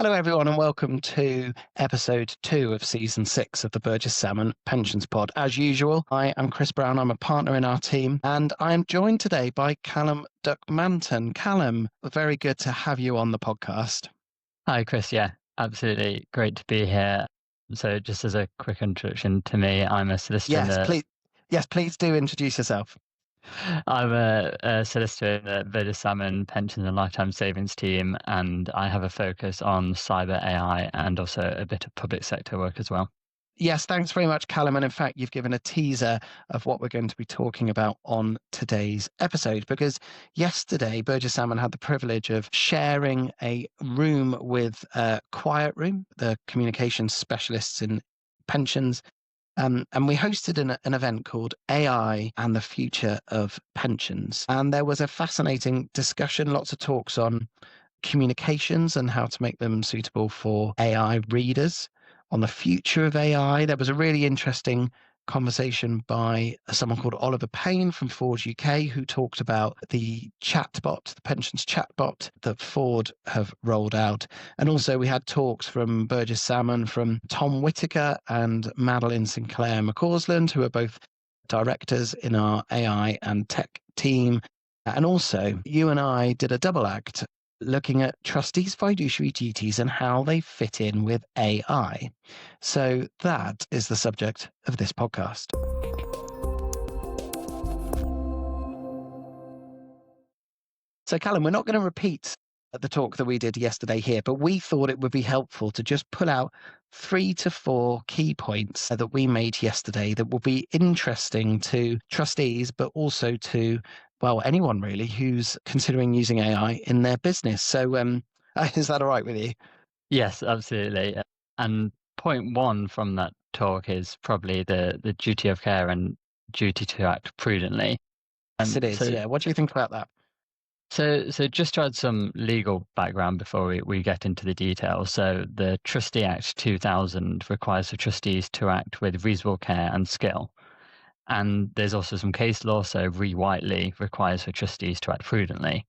Hello, everyone, and welcome to episode 2 of season 6 of the Burges Salmon Pensions Pod. As usual, I am Chris Brown. I'm a partner in our team, and I am joined today by Callum Duckmanton. Callum, very good to have you on the podcast. Hi, Chris. Yeah, absolutely. Great to be here. So just as a quick introduction to me, I'm a solicitor Yes, please do introduce yourself. I'm a solicitor in the Burges Salmon Pensions and Lifetime Savings team, and I have a focus on cyber AI and also a bit of public sector work as well. Yes, thanks very much, Callum. And in fact, you've given a teaser of what we're going to be talking about on today's episode, because yesterday, Burges Salmon had the privilege of sharing a room with Quiet Room, the communications specialists in pensions. And we hosted an event called AI and the Future of Pensions. And there was a fascinating discussion, lots of talks on communications and how to make them suitable for AI readers, on the future of AI. There was a really interesting conversation by someone called Oliver Payne from Ford UK, who talked about the chatbot, the pensions chatbot that Ford have rolled out. And also we had talks from Burges Salmon, from Tom Whitaker and Madeline Sinclair McCausland, who are both directors in our AI and tech team. And also you and I did a double act looking at trustees' fiduciary duties and how they fit in with AI. So that is the subject of this podcast. So Callum, we're not going to repeat the talk that we did yesterday here, but we thought it would be helpful to just pull out 3 to 4 key points that we made yesterday that will be interesting to trustees, but also to anyone really who's considering using AI in their business. So is that all right with you? Yes, absolutely. And point 1 from that talk is probably the duty of care and duty to act prudently. Yes, it is. Yeah. What do you think about that? So just to add some legal background before we get into the details. So the Trustee Act 2000 requires for trustees to act with reasonable care and skill. And there's also some case law. So Re Whiteley requires for trustees to act prudently.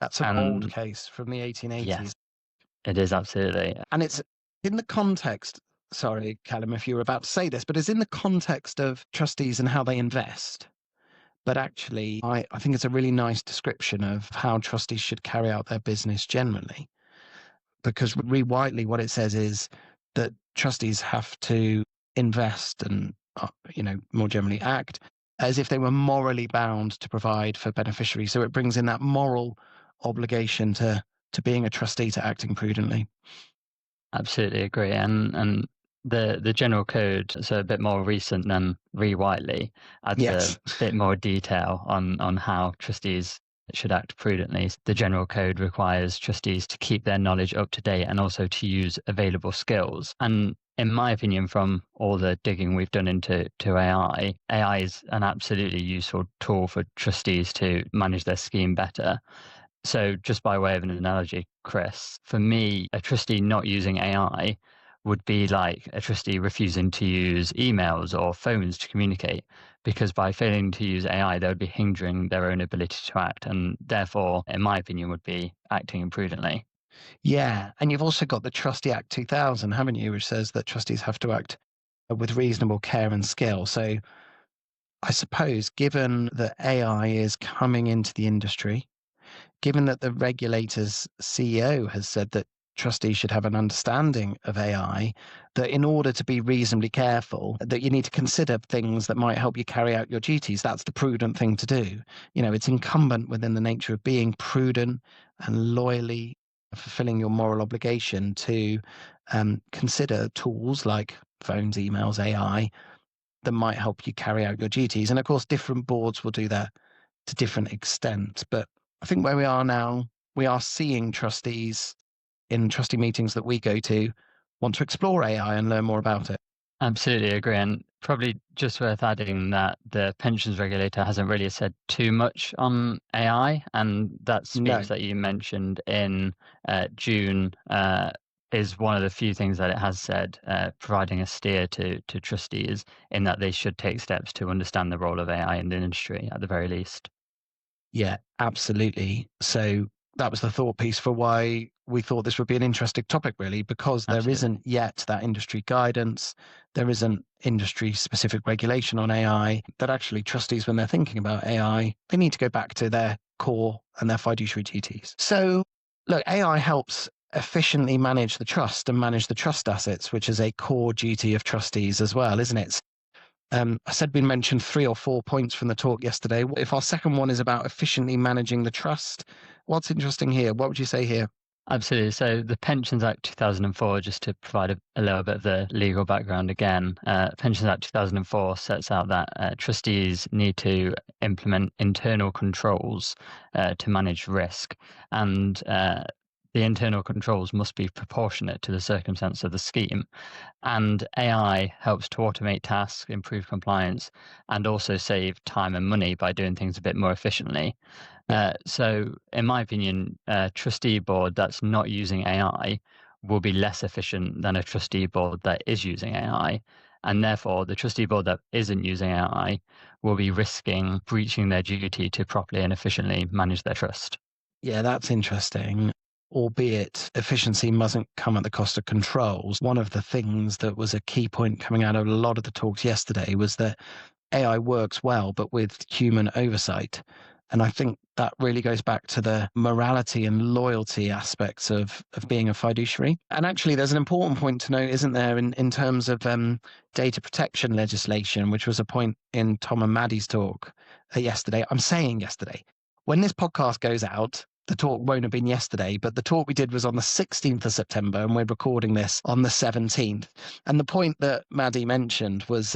That's an old case from the 1880s. Yes, it is, absolutely. And it's in the context, sorry, Callum, if you were about to say this, but it's in the context of trustees and how they invest. But actually, I think it's a really nice description of how trustees should carry out their business generally. Because Re Whiteley, what it says is that trustees have to invest and, more generally act as if they were morally bound to provide for beneficiaries. So it brings in that moral obligation to being a trustee, to acting prudently. Absolutely agree. And the general code, so a bit more recent than Re Whiteley, adds a bit more detail on how trustees should act prudently. The general code requires trustees to keep their knowledge up to date and also to use available skills. And in my opinion, from all the digging we've done into AI is an absolutely useful tool for trustees to manage their scheme better. So just by way of an analogy, Chris, for me, a trustee not using AI would be like a trustee refusing to use emails or phones to communicate, because by failing to use AI, they would be hindering their own ability to act, and therefore, in my opinion, would be acting imprudently. Yeah, and you've also got the Trustee Act 2000, haven't you, which says that trustees have to act with reasonable care and skill. So I suppose, given that AI is coming into the industry, given that the regulator's CEO has said that trustees should have an understanding of AI, that in order to be reasonably careful, that you need to consider things that might help you carry out your duties. That's the prudent thing to do. It's incumbent within the nature of being prudent and loyally fulfilling your moral obligation to consider tools like phones, emails, AI that might help you carry out your duties. And of course, different boards will do that to different extents. But I think where we are now, we are seeing trustees in trustee meetings that we go to want to explore AI and learn more about it. Absolutely agree. And probably just worth adding that the pensions regulator hasn't really said too much on AI. And that speech that you mentioned in June is one of the few things that it has said, providing a steer to trustees in that they should take steps to understand the role of AI in the industry at the very least. Yeah, absolutely. So that was the thought piece for why we thought this would be an interesting topic, really, because there isn't yet that industry guidance. There isn't industry specific regulation on AI that actually trustees, when they're thinking about AI, they need to go back to their core and their fiduciary duties. So look, AI helps efficiently manage the trust and manage the trust assets, which is a core duty of trustees as well, isn't it? I said we mentioned 3 or 4 points from the talk yesterday. If our second one is about efficiently managing the trust, what's interesting here? What would you say here? Absolutely. So the Pensions Act 2004, just to provide a little bit of the legal background again, Pensions Act 2004 sets out that trustees need to implement internal controls to manage risk, and the internal controls must be proportionate to the circumstance of the scheme. And AI helps to automate tasks, improve compliance, and also save time and money by doing things a bit more efficiently. So, in my opinion, a trustee board that's not using AI will be less efficient than a trustee board that is using AI. And therefore, the trustee board that isn't using AI will be risking breaching their duty to properly and efficiently manage their trust. Yeah, that's interesting. Albeit efficiency mustn't come at the cost of controls. One of the things that was a key point coming out of a lot of the talks yesterday was that AI works well, but with human oversight. And I think that really goes back to the morality and loyalty aspects of being a fiduciary. And actually, there's an important point to note, isn't there, in terms of data protection legislation, which was a point in Tom and Maddie's talk yesterday. I'm saying yesterday. When this podcast goes out, the talk won't have been yesterday, but the talk we did was on the 16th of September, and we're recording this on the 17th. And the point that Maddie mentioned was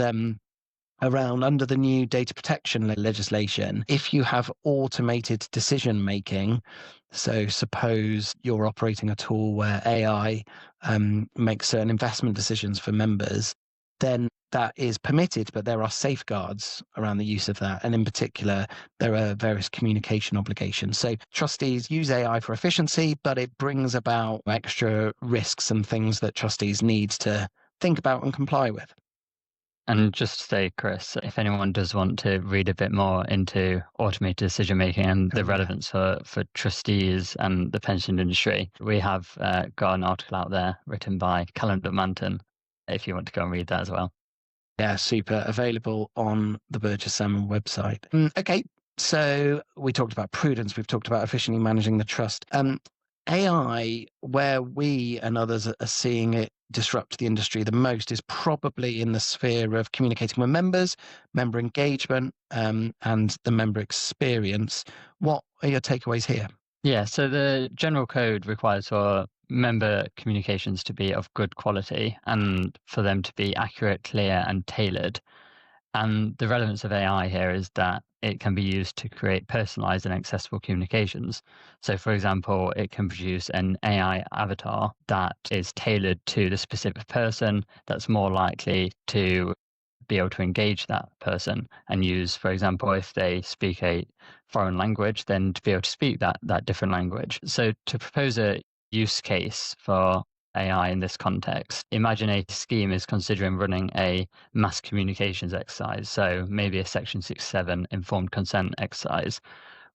around under the new data protection legislation, if you have automated decision making, so suppose you're operating a tool where AI makes certain investment decisions for members, then that is permitted, but there are safeguards around the use of that. And in particular, there are various communication obligations. So trustees use AI for efficiency, but it brings about extra risks and things that trustees need to think about and comply with. And just to say, Chris, if anyone does want to read a bit more into automated decision making and the relevance for trustees and the pension industry, we have got an article out there written by Callum Duckmanton, if you want to go and read that as well. Yeah, super. Available on the Burges Salmon website. Okay, so we talked about prudence. We've talked about efficiently managing the trust. AI, where we and others are seeing it disrupt the industry the most, is probably in the sphere of communicating with members, member engagement, and the member experience. What are your takeaways here? Yeah, so the General Code requires for member communications to be of good quality and for them to be accurate, clear, and tailored. And the relevance of AI here is that it can be used to create personalized and accessible communications. So, for example, it can produce an AI avatar that is tailored to the specific person that's more likely to be able to engage that person and use, for example, if they speak a foreign language, then to be able to speak that different language. So to propose a use case for AI in this context, imagine a scheme is considering running a mass communications exercise, so maybe a Section 67 informed consent exercise.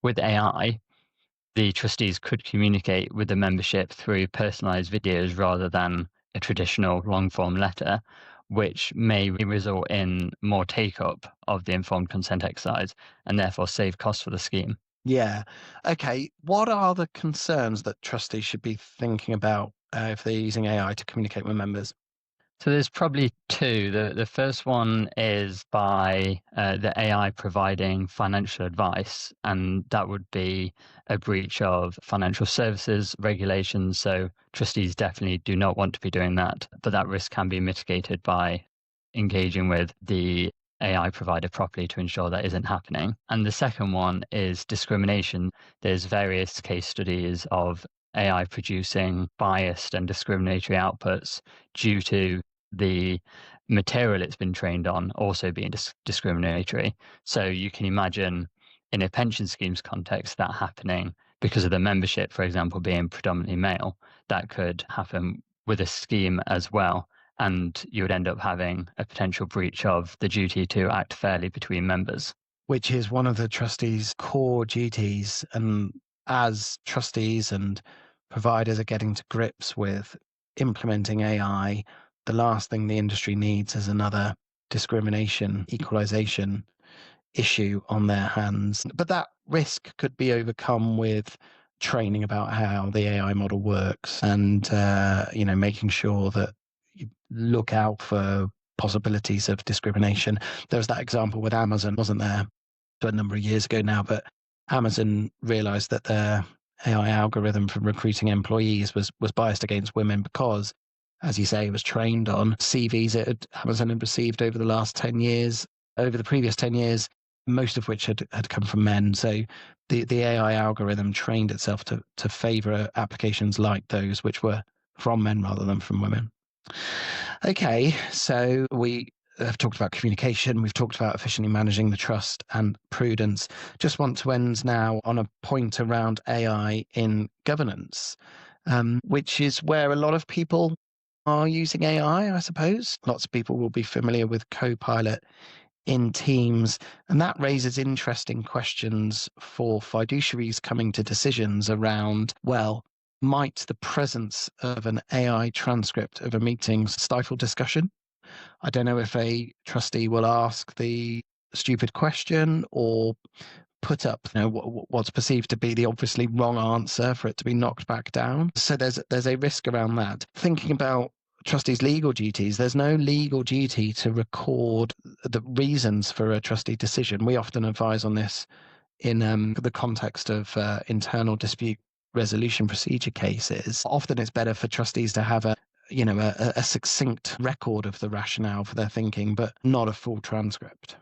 With AI, the trustees could communicate with the membership through personalized videos rather than a traditional long-form letter, which may result in more take-up of the informed consent exercise and therefore save costs for the scheme. Yeah. Okay. What are the concerns that trustees should be thinking about if they're using AI to communicate with members? So there's probably two. The first one is by the AI providing financial advice, and that would be a breach of financial services regulations. So trustees definitely do not want to be doing that, but that risk can be mitigated by engaging with the AI provider properly to ensure that isn't happening. And the second one is discrimination. There's various case studies of AI producing biased and discriminatory outputs due to the material it's been trained on also being discriminatory. So you can imagine in a pension schemes context that happening because of the membership, for example, being predominantly male. That could happen with a scheme as well. And you would end up having a potential breach of the duty to act fairly between members. Which is one of the trustees' core duties. And as trustees and providers are getting to grips with implementing AI, the last thing the industry needs is another discrimination, equalization issue on their hands. But that risk could be overcome with training about how the AI model works and, making sure that you look out for possibilities of discrimination. There was that example with Amazon, wasn't there? A number of years ago now, but Amazon realized that their AI algorithm for recruiting employees was biased against women because, as you say, it was trained on CVs Amazon had received over the previous 10 years, most of which had come from men. So the AI algorithm trained itself to favor applications like those which were from men rather than from women. Okay, so we have talked about communication. We've talked about efficiently managing the trust and prudence. Just want to end now on a point around AI in governance, which is where a lot of people are using AI, I suppose. Lots of people will be familiar with Copilot in Teams, and that raises interesting questions for fiduciaries coming to decisions around, well, might the presence of an AI transcript of a meeting stifle discussion? I don't know if a trustee will ask the stupid question or put up what's perceived to be the obviously wrong answer for it to be knocked back down. So there's a risk around that. Thinking about trustees' legal duties, there's no legal duty to record the reasons for a trustee decision. We often advise on this in the context of internal dispute resolution procedure cases. Often it's better for trustees to have a succinct record of the rationale for their thinking, but not a full transcript.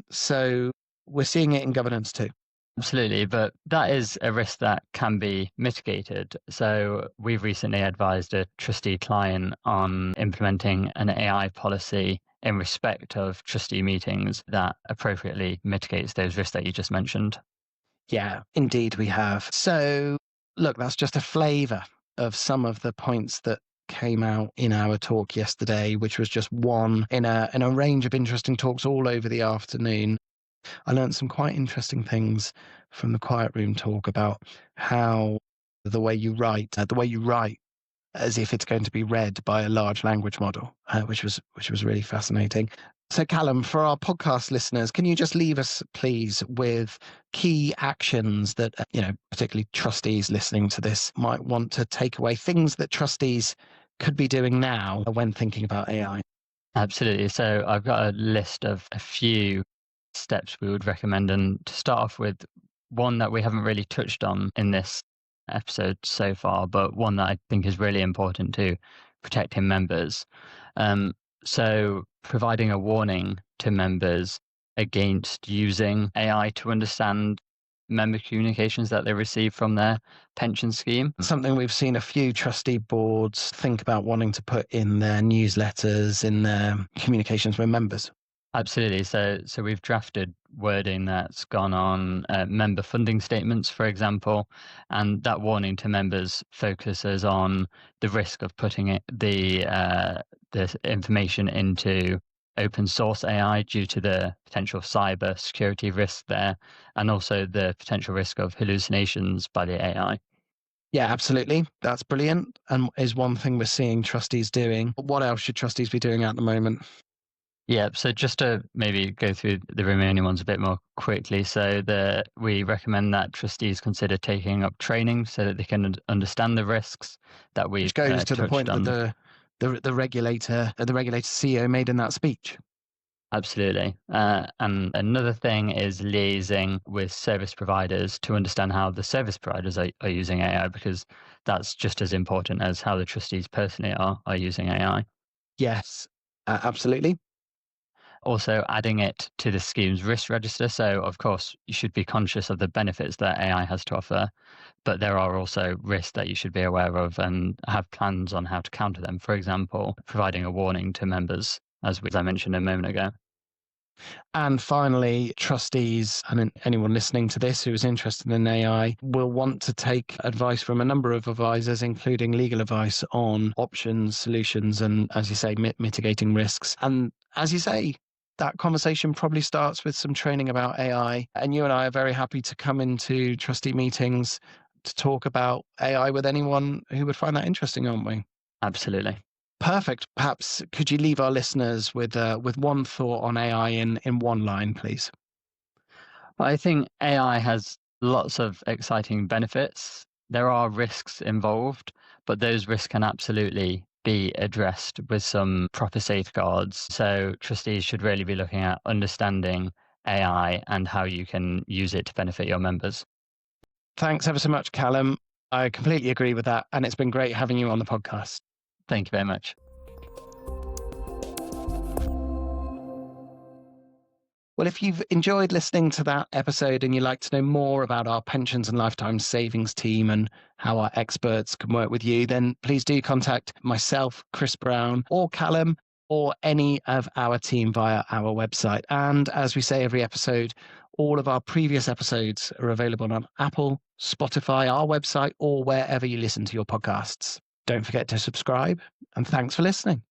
So we're seeing it in governance too. Absolutely, but that is a risk that can be mitigated. So we've recently advised a trustee client on implementing an AI policy in respect of trustee meetings that appropriately mitigates those risks that you just mentioned. Yeah, indeed we have. So look, that's just a flavour of some of the points that came out in our talk yesterday, which was just one in a range of interesting talks all over the afternoon. I learned some quite interesting things from the quiet room talk about how the way you write as if it's going to be read by a large language model, which was really fascinating. So Callum, for our podcast listeners, can you just leave us, please, with key actions that, particularly trustees listening to this might want to take away, things that trustees could be doing now when thinking about AI? Absolutely. So I've got a list of a few steps we would recommend. And to start off with, one that we haven't really touched on in this episode so far, but one that I think is really important to protecting members. So providing a warning to members against using AI to understand member communications that they receive from their pension scheme. Something we've seen a few trustee boards think about wanting to put in their newsletters, in their communications with members. Absolutely. So we've drafted wording that's gone on member funding statements, for example, and that warning to members focuses on the risk of putting the information into open source AI due to the potential cyber security risk there, and also the potential risk of hallucinations by the AI. Yeah, absolutely. That's brilliant, and is one thing we're seeing trustees doing. What else should trustees be doing at the moment? Yeah, so just to maybe go through the remaining ones a bit more quickly. So we recommend that trustees consider taking up training so that they can understand the risks that we've touched on. Which goes to the point that the regulator CEO made in that speech. Absolutely. And another thing is liaising with service providers to understand how the service providers are using AI, because that's just as important as how the trustees personally are using AI. Yes, absolutely. Also adding it to the scheme's risk register. So, of course, you should be conscious of the benefits that AI has to offer, but there are also risks that you should be aware of and have plans on how to counter them. For example, providing a warning to members, as I mentioned a moment ago. And finally, trustees and anyone listening to this who is interested in AI will want to take advice from a number of advisors, including legal advice on options, solutions, and, as you say, mitigating risks. And as you say, that conversation probably starts with some training about AI. And you and I are very happy to come into trustee meetings to talk about AI with anyone who would find that interesting, aren't we? Absolutely. Perfect. Perhaps could you leave our listeners with one thought on AI in one line, please? Well, I think AI has lots of exciting benefits. There are risks involved, but those risks can absolutely be addressed with some proper safeguards. So trustees should really be looking at understanding AI and how you can use it to benefit your members. Thanks ever so much, Callum. I completely agree with that. And it's been great having you on the podcast. Thank you very much. Well, if you've enjoyed listening to that episode and you'd like to know more about our pensions and lifetime savings team and how our experts can work with you, then please do contact myself, Chris Brown, or Callum, or any of our team via our website. And as we say every episode, all of our previous episodes are available on Apple, Spotify, our website, or wherever you listen to your podcasts. Don't forget to subscribe, and thanks for listening.